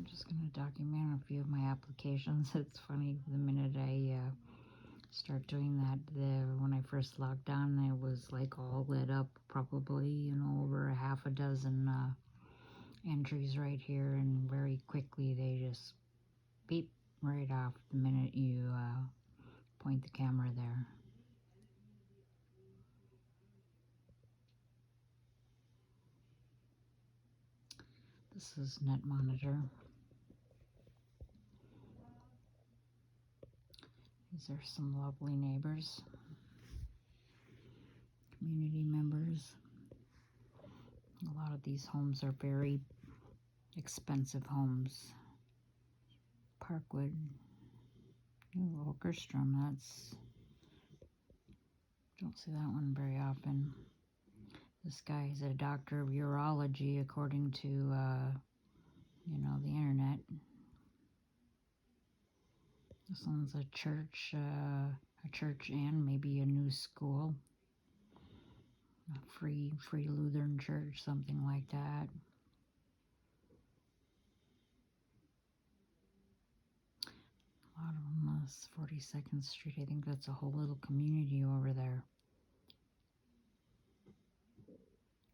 just going to document a few of my applications. It's funny, the minute I start doing that, when I first logged on, it was like all lit up, probably, over a half a dozen entries right here, and very quickly they just beep right off the minute you point the camera there. This is Net Monitor. These are some lovely neighbors, community members. A lot of these homes are very expensive homes. Parkwood, Åkerström, don't see that one very often. This guy is a doctor of urology, according to, the internet. This one's a church and maybe a new school. A free Lutheran church, something like that. A lot of them is 42nd Street. I think that's a whole little community over there.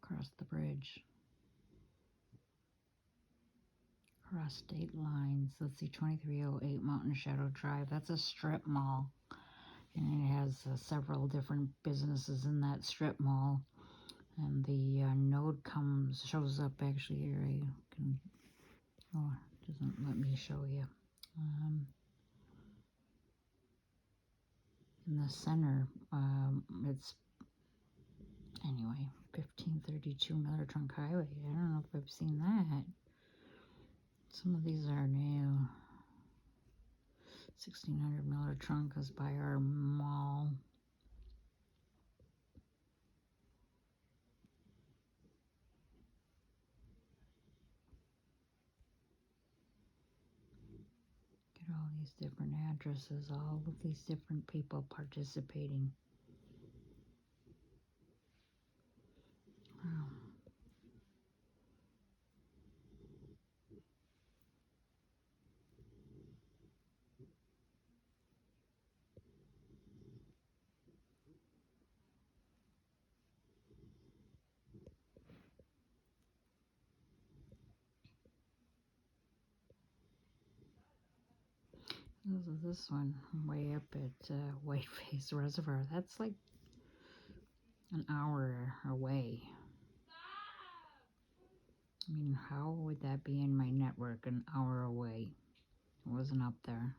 Across the bridge. Across state lines. Let's see, 2308 Mountain Shadow Drive. That's a strip mall. And it has several different businesses in that strip mall. And the node shows up actually here. It doesn't let me show you. In the center, it's, anyway, 1532 Miller Trunk Highway. I don't know if I've seen that. Some of these are new. 1600 Miller Trunk is by our mall. Get all these different addresses, all of these different people participating. Wow. This one, way up at Whiteface Reservoir. That's like an hour away. I mean, how would that be in my network an hour away? It wasn't up there.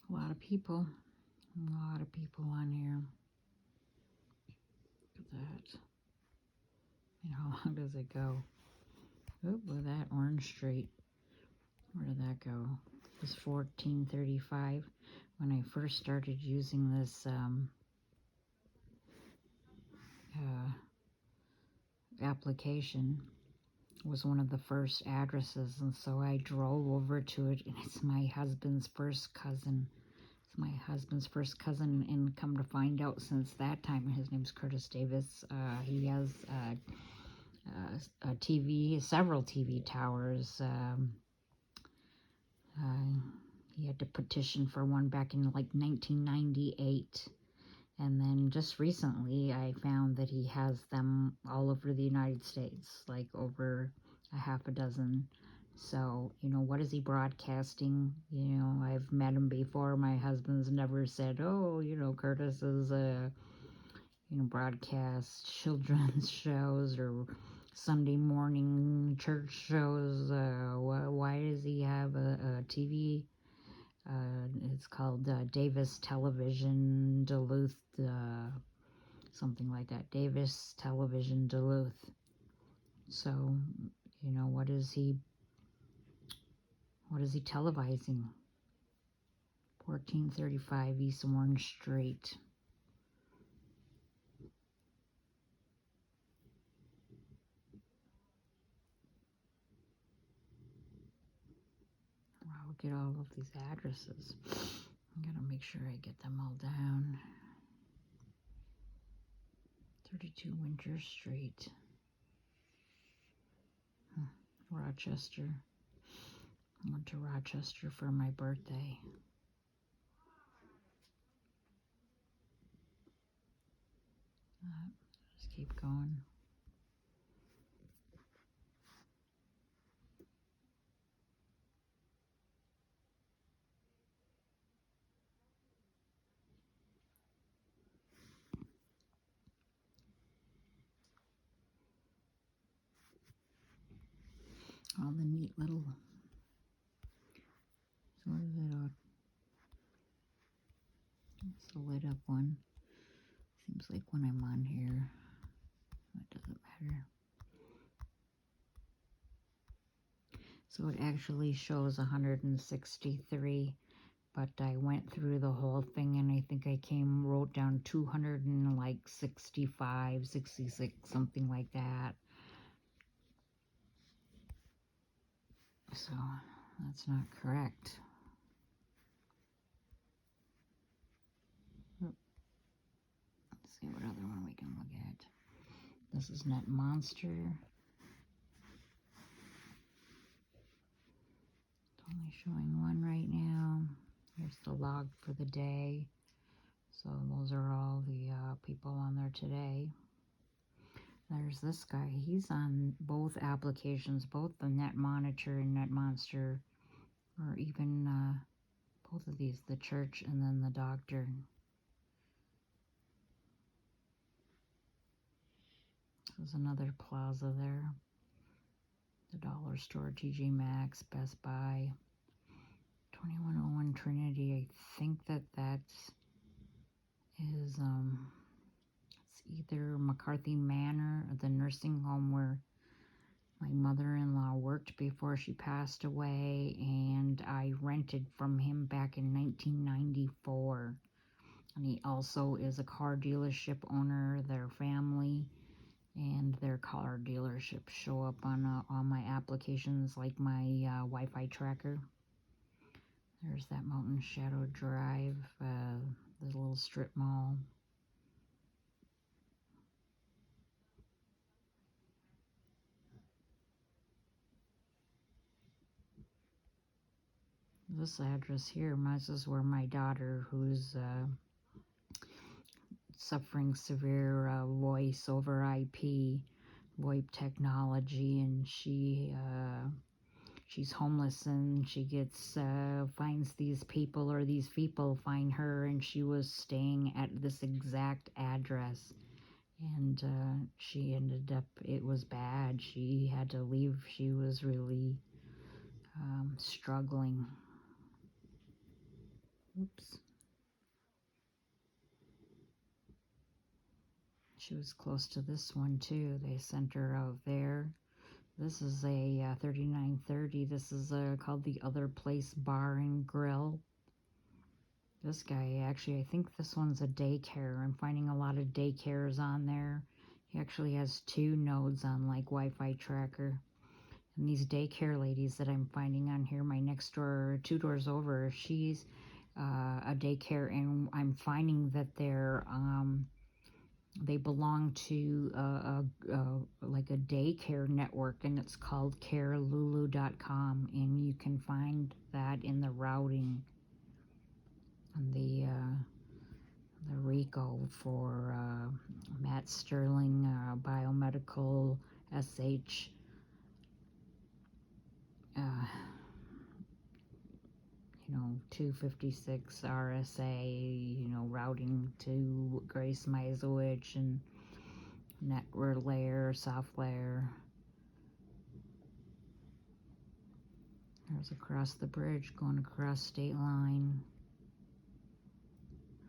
A lot of people on here. Look at that. And how long does it go? Oop, look at that, Orange Street. Where did that go? It was 1435 when I first started using this application. It was one of the first addresses, and so I drove over to it, and it's my husband's first cousin. It's my husband's first cousin, and come to find out, since that time, his name's Curtis Davis. He has a TV, several TV towers. He had to petition for one back in like 1998. And then just recently, I found that he has them all over the United States, like over a half a dozen. So, what is he broadcasting? I've met him before. My husband's never said, oh, Curtis is broadcast children's shows or Sunday morning church shows. Why does he have a TV? It's called Davis Television Duluth, something like that. Davis Television Duluth. So, You know, what is he televising? 1435 East Orange Street. I'll get all of these addresses. I gotta make sure I get them all down. 32 Winter Street. Rochester. I went to Rochester for my birthday. Just keep going. All the neat little, so what is it? It's the lit up one. Seems like when I'm on here, it doesn't matter. So it actually shows 163, but I went through the whole thing and I think I wrote down 265, 66, something like that. So that's not correct. Let's see what other one we can look at. This is Net Monster. It's only showing one right now. Here's the log for the day. So those are all the people on there today. There's this guy. He's on both applications, both the Net Monitor and Net Monster, or even both of these, the church and then the doctor. There's another plaza there. The dollar store, TJ Maxx, Best Buy, 2101 Trinity. I think that is it's either McCarthy Manor or the nursing home where my mother-in-law worked before she passed away, and I rented from him back in 1994. And he also is a car dealership owner. Their family and their car dealership show up on my applications, like my Wi-Fi tracker. There's that Mountain Shadow Drive, the little strip mall. This address here, this is where my daughter, who's suffering severe voice over IP, VoIP technology, and she's homeless, and she finds these people, or these people find her, and she was staying at this exact address, and she ended up, it was bad. She had to leave. She was really struggling. Oops. She was close to this one too. They sent her out there. This is a 3930. This is called the Other Place Bar and Grill. This guy, actually, I think this one's a daycare. I'm finding a lot of daycares on there. He actually has 2 nodes on like Wi-Fi tracker. And these daycare ladies that I'm finding on here, my next door, 2 doors over, she's a daycare, and I'm finding that they belong to like a daycare network, and it's called carelulu.com, and you can find that in the routing and the RICO for Matt Sterling, Biomedical, SH, 256 RSA, routing to Grace Mizowicz, and network layer, soft layer. There's across the bridge, going across state line.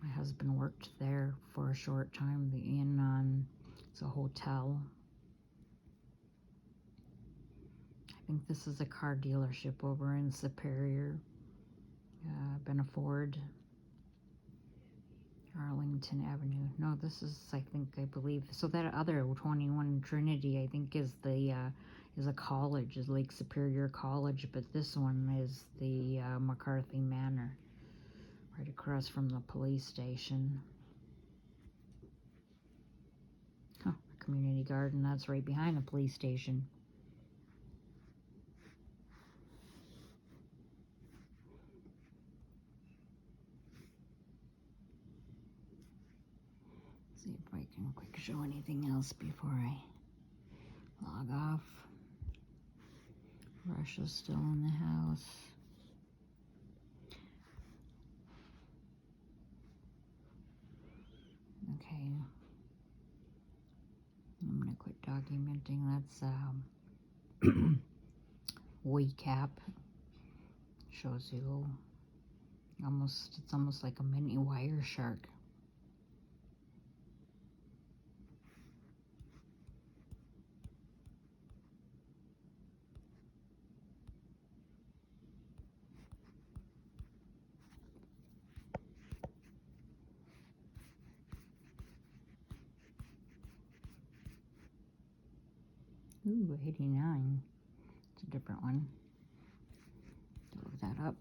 My husband worked there for a short time. The inn it's a hotel. think this is a car dealership over in Superior. Been a Ford. Arlington Avenue. No, this is, I believe, so that other 21 Trinity, I think, is a college, is Lake Superior College, but this one is the McCarthy Manor, right across from the police station. Huh, community garden, that's right behind the police station. See if I can quick show anything else before I log off. Russia's still in the house. Okay. I'm gonna quit documenting. That's WeCap. Shows you it's almost like a mini Wireshark. Ooh, 89. It's a different one. Look that up.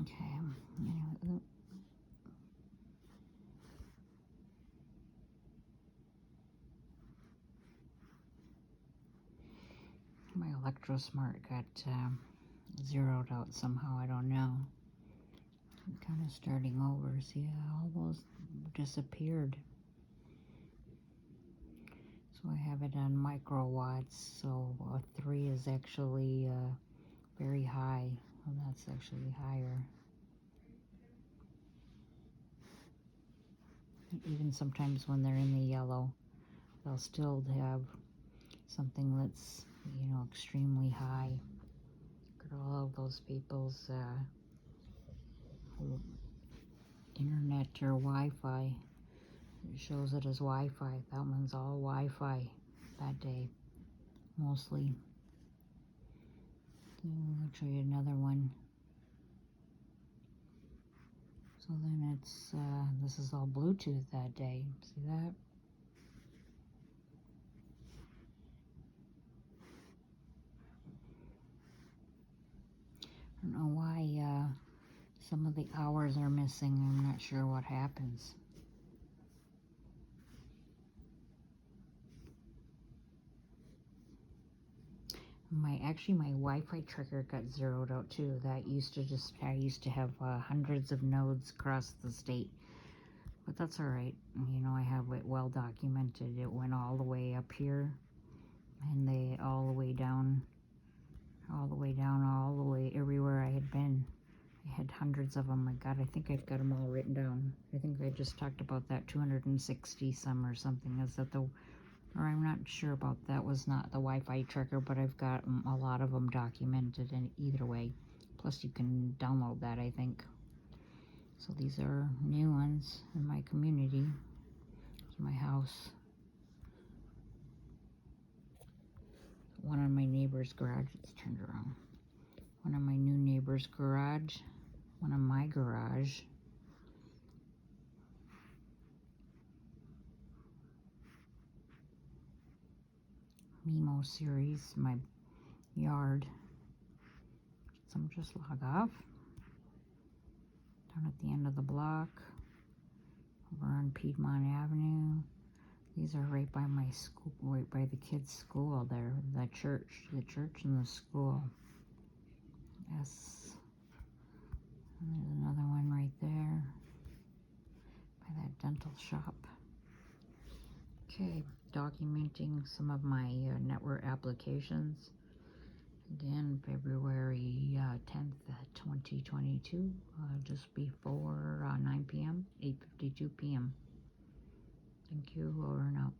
Okay. Anyway, my ElectroSmart got zeroed out somehow. I don't know. I'm kind of starting over. See, all those disappeared. So I have it on microwatts. So 3 is actually very high. Well, that's actually higher. Even sometimes when they're in the yellow, they'll still have something that's, extremely high. Look at all of those people's internet or Wi-Fi. It shows it as Wi-Fi. That one's all Wi-Fi that day, mostly. So I'll show you another one. So then it's, this is all Bluetooth that day. See that? I don't know why some of the hours are missing. I'm not sure what happens. My Wi-Fi trigger got zeroed out too. That I used to have hundreds of nodes across the state, but that's all right. I have it well documented. It went all the way up here, and all the way down, everywhere I had been. I had hundreds of them. I think I've got them all written down. I think I just talked about that 260 some or something. Is that or I'm not sure about that. Was not the Wi-Fi tracker, but I've got a lot of them documented in either way. Plus you can download that, I think. So these are new ones in my community. It's my house. One on my neighbor's garage. It's turned around. One on my new neighbor's garage. One on my garage. Memo series, my yard. Some just log off. Down at the end of the block. Over on Piedmont Avenue. These are right by my school, right by the kids' school there. The church and the school. Yes. And there's another one right there. By that dental shop. Okay, documenting some of my network applications. Again, February 10th, 2022, just before 9 p.m., 8:52 p.m. Thank you, over and out.